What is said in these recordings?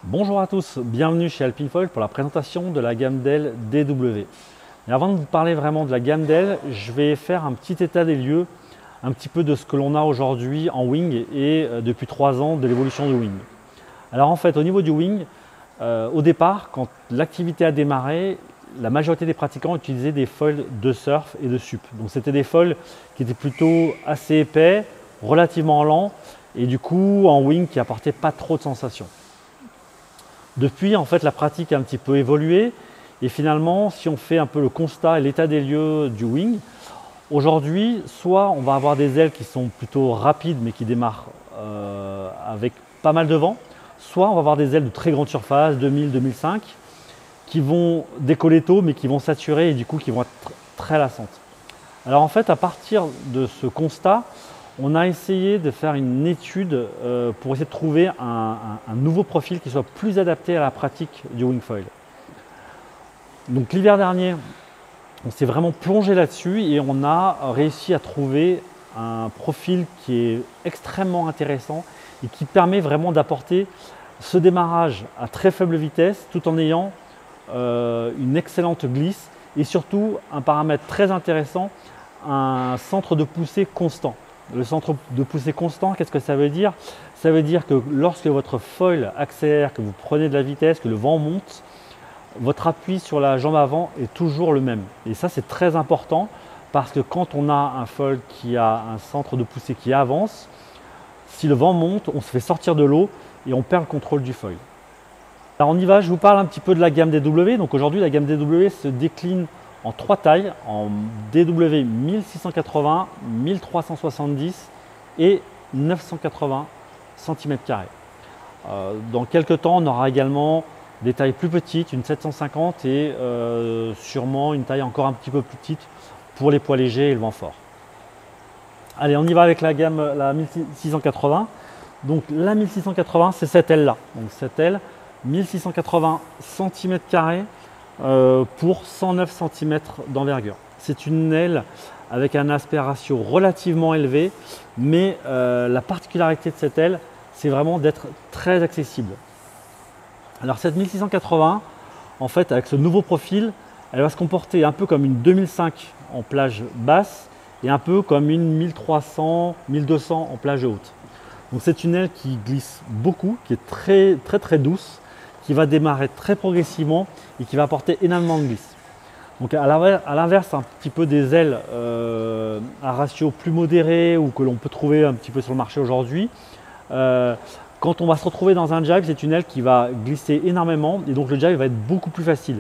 Bonjour à tous, bienvenue chez Alpine Foil pour la présentation de la gamme d'ailes DW. Et avant de vous parler vraiment de la gamme d'ailes, je vais faire un petit état des lieux, un petit peu de ce que l'on a aujourd'hui en wing et depuis 3 ans de l'évolution du wing. Alors en fait, au niveau du wing, au départ, quand l'activité a démarré, la majorité des pratiquants utilisaient des foils de surf et de sup. Donc c'était des foils qui étaient plutôt assez épais, relativement lents et du coup en wing qui apportaient pas trop de sensations. Depuis, en fait, la pratique a un petit peu évolué et finalement, si on fait un peu le constat et l'état des lieux du wing, aujourd'hui, soit on va avoir des ailes qui sont plutôt rapides mais qui démarrent avec pas mal de vent, soit on va avoir des ailes de très grande surface, 2000-2005, qui vont décoller tôt mais qui vont saturer et du coup qui vont être très lassantes. Alors en fait, à partir de ce constat, on a essayé de faire une étude pour essayer de trouver un nouveau profil qui soit plus adapté à la pratique du wing foil. Donc l'hiver dernier, on s'est vraiment plongé là-dessus et on a réussi à trouver un profil qui est extrêmement intéressant et qui permet vraiment d'apporter ce démarrage à très faible vitesse tout en ayant une excellente glisse et surtout un paramètre très intéressant, un centre de poussée constant. Le centre de poussée constant, qu'est-ce que ça veut dire? Ça veut dire que lorsque votre foil accélère, que vous prenez de la vitesse, que le vent monte, votre appui sur la jambe avant est toujours le même. Et ça, c'est très important parce que quand on a un foil qui a un centre de poussée qui avance, si le vent monte, on se fait sortir de l'eau et on perd le contrôle du foil. Alors on y va, je vous parle un petit peu de la gamme DW. Donc aujourd'hui, la gamme DW se décline en 3 tailles, en DW 1680, 1370 et 980 cm². Dans quelques temps, on aura également des tailles plus petites, une 750 et sûrement une taille encore un petit peu plus petite pour les poids légers et le vent fort. Allez, on y va avec la gamme, la 1680. Donc la 1680, c'est cette aile-là. Donc cette aile, 1680 cm² pour 109 cm d'envergure. C'est une aile avec un aspect ratio relativement élevé, mais la particularité de cette aile, c'est vraiment d'être très accessible. Alors cette 1680, en fait, avec ce nouveau profil, elle va se comporter un peu comme une 2005 en plage basse et un peu comme une 1300, 1200 en plage haute. Donc c'est une aile qui glisse beaucoup, qui est très douce, qui va démarrer très progressivement et qui va apporter énormément de glisse. Donc à l'inverse un petit peu des ailes à ratio plus modéré ou que l'on peut trouver un petit peu sur le marché aujourd'hui, quand on va se retrouver dans un jibe, c'est une aile qui va glisser énormément et donc le jibe va être beaucoup plus facile.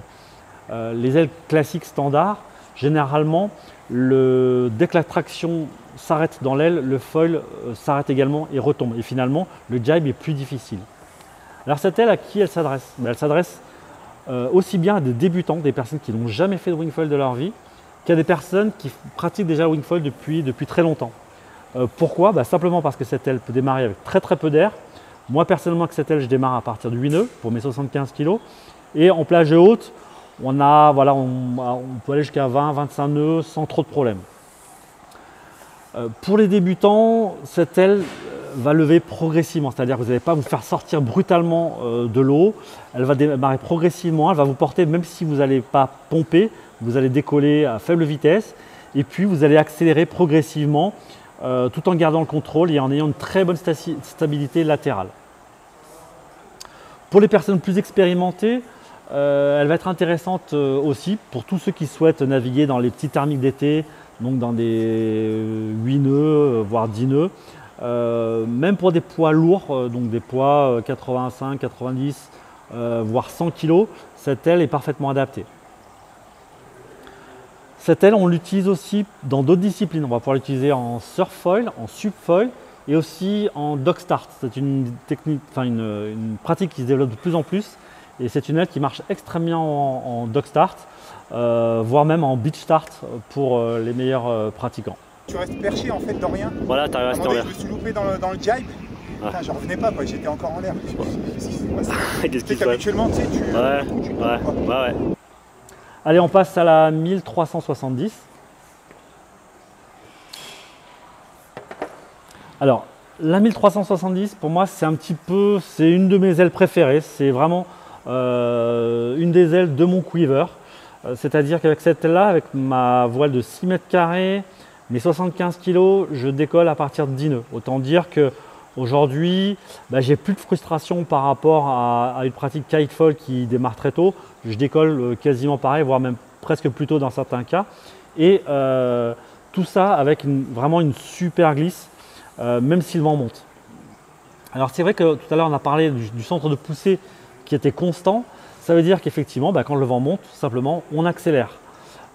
Les ailes classiques standards, généralement, dès que la traction s'arrête dans l'aile, le foil s'arrête également et retombe. Et finalement, le jibe est plus difficile. Alors cette aile, à qui elle s'adresse? Elle s'adresse aussi bien à des débutants, des personnes qui n'ont jamais fait de wing foil de leur vie, qu'à des personnes qui pratiquent déjà le wing foil depuis très longtemps. Pourquoi? Simplement parce que cette aile peut démarrer avec très peu d'air. Moi personnellement, avec cette aile, je démarre à partir de 8 nœuds pour mes 75 kg. Et en plage haute, on peut aller jusqu'à 20-25 nœuds sans trop de problèmes. Pour les débutants, cette aile va lever progressivement, c'est-à-dire que vous n'allez pas vous faire sortir brutalement de l'eau, elle va démarrer progressivement, elle va vous porter, même si vous n'allez pas pomper, vous allez décoller à faible vitesse et puis vous allez accélérer progressivement tout en gardant le contrôle et en ayant une très bonne stabilité latérale. Pour les personnes plus expérimentées, elle va être intéressante aussi pour tous ceux qui souhaitent naviguer dans les petits thermiques d'été, donc dans des 8 nœuds, voire 10 nœuds. Même pour des poids lourds, donc des poids 85, 90, voire 100 kg, cette aile est parfaitement adaptée. Cette aile, on l'utilise aussi dans d'autres disciplines. On va pouvoir l'utiliser en surf foil, en sup foil et aussi en dock start. C'est une pratique qui se développe de plus en plus et c'est une aile qui marche extrêmement bien en dock start, voire même en beach start pour les meilleurs pratiquants. Tu restes perché en fait dans rien. Voilà, tu arrives à rester en l'air. Je me suis loupé dans le jibe. J'en revenais pas, j'étais encore en l'air. Qu'est-ce qui se passe? Habituellement, tu sais, Ouais. Allez, on passe à la 1370. Alors, La 1370, pour moi, c'est c'est une de mes ailes préférées. C'est vraiment une des ailes de mon Quiver. C'est-à-dire qu'avec cette aile-là, avec ma voile de 6 mètres carrés, mes 75 kg, je décolle à partir de 10 nœuds. Autant dire que aujourd'hui, j'ai plus de frustration par rapport à une pratique kitefoil qui démarre très tôt. Je décolle quasiment pareil, voire même presque plus tôt dans certains cas. Et tout ça avec vraiment une super glisse. Même si le vent monte. Alors c'est vrai que tout à l'heure on a parlé du centre de poussée qui était constant. Ça veut dire qu'effectivement quand le vent monte, tout simplement on accélère.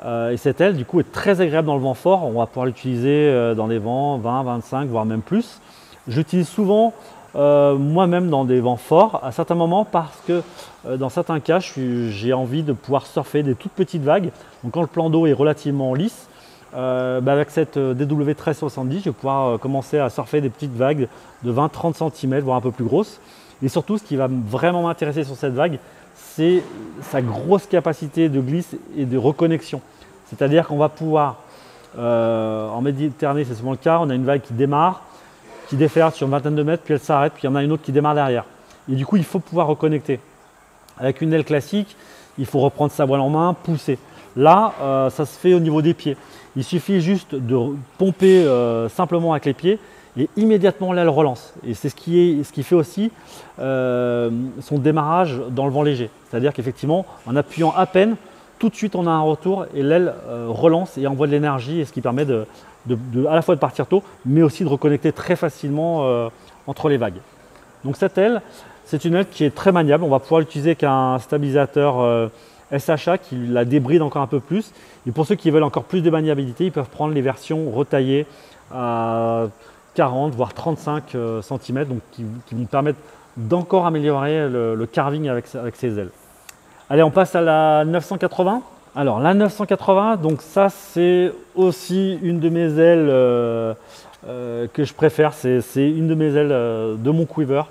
Et cette aile du coup est très agréable dans le vent fort. On va pouvoir l'utiliser dans des vents 20, 25 voire même plus. J'utilise souvent moi-même dans des vents forts à certains moments parce que dans certains cas j'ai envie de pouvoir surfer des toutes petites vagues. Donc quand le plan d'eau est relativement lisse, avec cette DW 1370, je vais pouvoir commencer à surfer des petites vagues de 20-30 cm, voire un peu plus grosses. Et surtout, ce qui va vraiment m'intéresser sur cette vague, c'est sa grosse capacité de glisse et de reconnexion. C'est-à-dire qu'on va pouvoir, en Méditerranée, c'est souvent le cas, on a une vague qui démarre, qui déferle sur une vingtaine de mètres, puis elle s'arrête, puis il y en a une autre qui démarre derrière. Et du coup, il faut pouvoir reconnecter. Avec une aile classique, il faut reprendre sa voile en main, pousser. Là, ça se fait au niveau des pieds. Il suffit juste de pomper simplement avec les pieds et immédiatement l'aile relance. Et c'est ce qui fait aussi son démarrage dans le vent léger. C'est-à-dire qu'effectivement, en appuyant à peine, tout de suite on a un retour et l'aile relance et envoie de l'énergie, et ce qui permet à la fois de partir tôt, mais aussi de reconnecter très facilement entre les vagues. Donc cette aile, c'est une aile qui est très maniable. On va pouvoir l'utiliser avec un stabilisateur SHA qui la débride encore un peu plus. Et pour ceux qui veulent encore plus de maniabilité, ils peuvent prendre les versions retaillées à 40 voire 35 cm, donc qui vont permettre d'encore améliorer le carving avec ces ailes. Allez, on passe à la 980. Alors la 980, donc ça c'est aussi une de mes ailes que je préfère. C'est une de mes ailes de mon Quiver.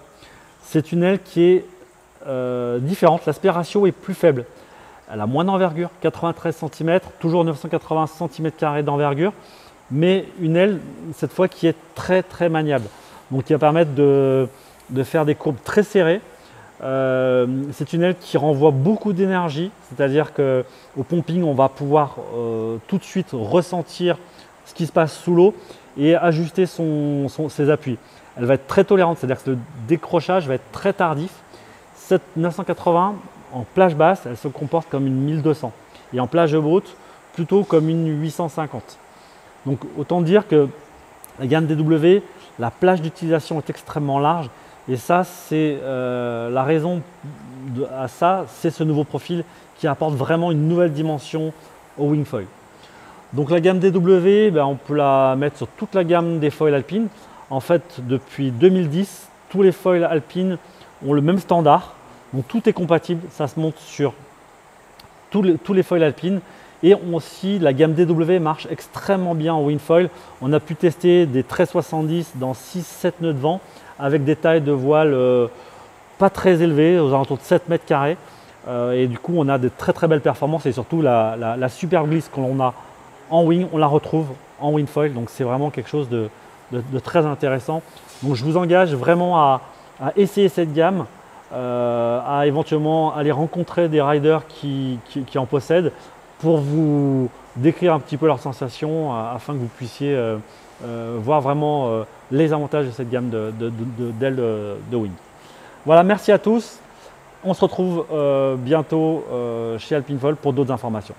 C'est une aile qui est différente. L'aspect ratio est plus faible. Elle a moins d'envergure, 93 cm, toujours 980 cm² d'envergure, mais une aile cette fois qui est très très maniable. Donc qui va permettre de faire des courbes très serrées. C'est une aile qui renvoie beaucoup d'énergie, c'est-à-dire qu'au pumping on va pouvoir tout de suite ressentir ce qui se passe sous l'eau et ajuster ses appuis. Elle va être très tolérante, c'est-à-dire que le décrochage va être très tardif. Cette 980 en plage basse, elle se comporte comme une 1200 et en plage haute, plutôt comme une 850. Donc autant dire que la gamme DW, la plage d'utilisation est extrêmement large et ça c'est la raison à ça, c'est ce nouveau profil qui apporte vraiment une nouvelle dimension au wingfoil. Donc la gamme DW, on peut la mettre sur toute la gamme des foils alpines. En fait, depuis 2010, tous les foils alpines ont le même standard. Donc tout est compatible, ça se monte sur tous les foils alpines. Et aussi, la gamme DW marche extrêmement bien en wingfoil. On a pu tester des 1370 dans 6-7 nœuds de vent avec des tailles de voile pas très élevées, aux alentours de 7 mètres carrés. Et du coup, on a de très très belles performances et surtout la super glisse que l'on a en wing, on la retrouve en wingfoil. Donc c'est vraiment quelque chose de très intéressant. Donc je vous engage vraiment à essayer cette gamme. À éventuellement aller rencontrer des riders qui en possèdent pour vous décrire un petit peu leurs sensations afin que vous puissiez voir vraiment les avantages de cette gamme d'ailes de wing. Voilà, merci à tous. On se retrouve bientôt chez Alpinfoil pour d'autres informations.